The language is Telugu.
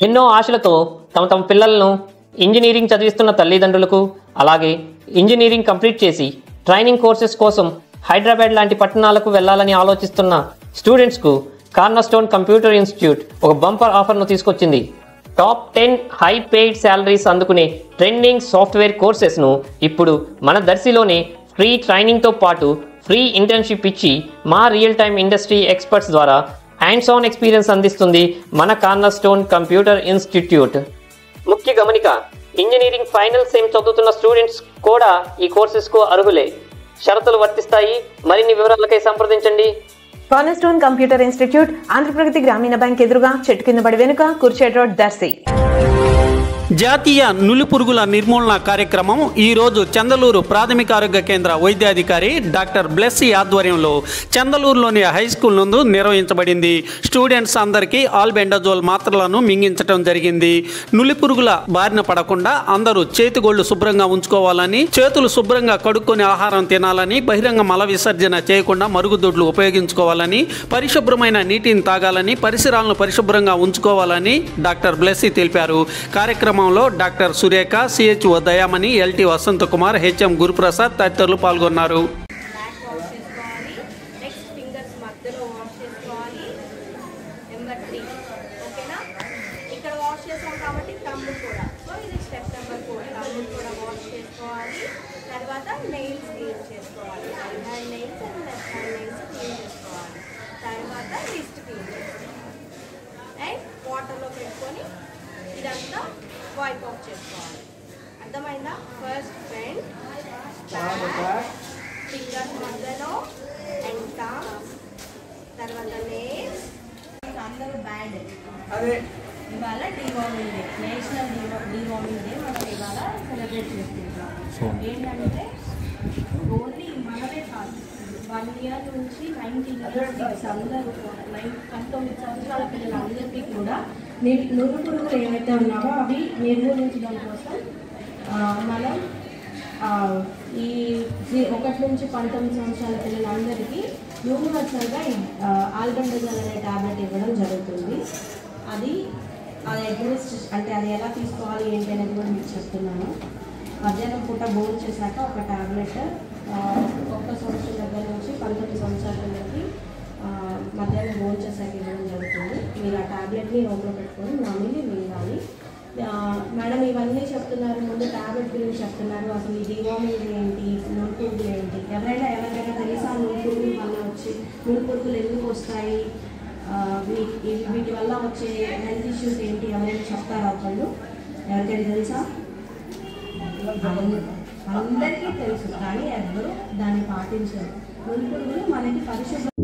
ఎన్నో ఆశలతో తమ పిల్లలను ఇంజనీరింగ్ చదివిస్తున్న తల్లిదండ్రులకు, అలాగే ఇంజనీరింగ్ కంప్లీట్ చేసి ట్రైనింగ్ కోర్సెస్ కోసం హైదరాబాద్ లాంటి పట్టణాలకు వెళ్లాలని ఆలోచిస్తున్న స్టూడెంట్స్కు కార్నర్స్టోన్ కంప్యూటర్ ఇన్స్టిట్యూట్ ఒక బంపర్ ఆఫర్ను తీసుకొచ్చింది. టాప్ 10 హై పెయిడ్ శాలరీస్ అందుకునే ట్రెండింగ్ సాఫ్ట్వేర్ కోర్సెస్ను ఇప్పుడు మన దర్శిలోనే ఫ్రీ ట్రైనింగ్తో పాటు ఫ్రీ ఇంటర్న్షిప్ ఇచ్చి మా రియల్ టైమ్ ఇండస్ట్రీ ఎక్స్పర్ట్స్ ద్వారా హ్యాండ్స్ ఆన్ ఎక్స్పీరియన్స్ అందిస్తుంది మన కార్నర్స్టోన్ కంప్యూటర్ ఇన్స్టిట్యూట్. ముఖ్య గమనిక, ఇంజనీరింగ్ ఫైనల్ సెమ్ చదువుతున్న స్టూడెంట్స్ కూడా ఈ కోర్సెస్కు అర్హులే. షరతులు వర్తిస్తాయి. మరిన్ని వివరాలకై సంప్రదించండి. కార్నర్స్టోన్ కంప్యూటర్ ఇన్స్టిట్యూట్, ఆంధ్రప్రగతి గ్రామీణ బ్యాంక్ ఎదురుగా, చెట్టు కింద పడి వెనుక, కుర్చేడ్ రోడ్, దర్శి. జాతీయ నులిపురుగుల నిర్మూలన కార్యక్రమం ఈరోజు చందలూరు ప్రాథమిక ఆరోగ్య కేంద్ర వైద్యాధికారి డాక్టర్ బ్లెస్సీ ఆధ్వర్యంలో చందలూరులోని హై స్కూల్ నందు నిర్వహించబడింది. స్టూడెంట్స్ అందరికీ ఆల్బెండజోల్ మాత్రలను మింగించడం జరిగింది. నులిపురుగుల బారిన పడకుండా అందరూ చేతిగోళ్లు శుభ్రంగా ఉంచుకోవాలని, చేతులు శుభ్రంగా కడుక్కొని ఆహారం తినాలని, బహిరంగ మల విసర్జన చేయకుండా మరుగుదొడ్లు ఉపయోగించుకోవాలని, పరిశుభ్రమైన నీటిని తాగాలని, పరిసరాలను పరిశుభ్రంగా ఉంచుకోవాలని డాక్టర్ బ్లెస్సీ తెలిపారు. కార్యక్రమంలో doctor Surekha, CHO Dayamani, LT Vasantha Kumar, HM Guruprasad తదితరులు పాల్గొన్నారు. వాటర్లో పెట్టుకొని ఇదంతా వైప్ ఆఫ్ చేసుకోవాలి. అర్థమైందా? ఫస్ట్ ఫ్రంట్, ఫింగర్స్ మధ్యలో అండ్ థంబ్స్, తర్వాత నెయిల్స్. అందరూ బ్యాడ్. ఇవాళ deworming day, national deworming day మనం ఇవాళ సెలబ్రేట్ చేసుకుంటాం. ఏంటంటే ఓన్లీ మనమే కాదు, 1 year నుంచి 19 years అందరూ 19 సంవత్సరాల పిల్లలందరికీ కూడా నులిపురుగులు ఏవైతే ఉన్నావో అవి నిర్మూలించడం కోసం మనం ఈ 1 నుంచి 19 సంవత్సరాల పిల్లలందరికీ యూనివర్సల్గా ఆల్బెండజోల్ అనే ట్యాబ్లెట్ ఇవ్వడం జరుగుతుంది. అది అడ్మినిస్ట్రేషన్ అంటే అది ఎలా తీసుకోవాలి ఏంటి అనేది కూడా మీకు చెప్తున్నాను. మధ్యాహ్నం పూట భోజనం చేశాక ఒక ట్యాబ్లెట్ 1 సంవత్సరం దగ్గర నుంచి 19 సంవత్సరాల పిల్లలకి మధ్యాహ్నం భోజనం చేశాక ఇవ్వడం జరుగుతుంది. మీరు ఆ ట్యాబ్లెట్ని నోట్లో పెట్టుకొని నమిలి మింగాలి. మేడం ఇవన్నీ చెప్తున్నారు, ముందు ట్యాబ్లెట్ గురించి చెప్తున్నారు. అసలు ఈ డివార్మింగ్ ఏంటి, నులిపురుగులు ఏంటి, ఎవరికైనా తెలుసా నులిపురుగుల వల్ల వచ్చి నులిపురుగులు ఎందుకు వస్తాయి, వీటి వల్ల వచ్చే హెల్త్ ఇష్యూస్ ఏంటి, ఎవరైనా చెప్తారా? ఒకళ్ళు ఎవరికైనా తెలుసా? అందరికీ తెలుసు, కానీ ఎవరు దాన్ని పాటించరు. నులిపురుగులు మనకి పరిశుభ్ర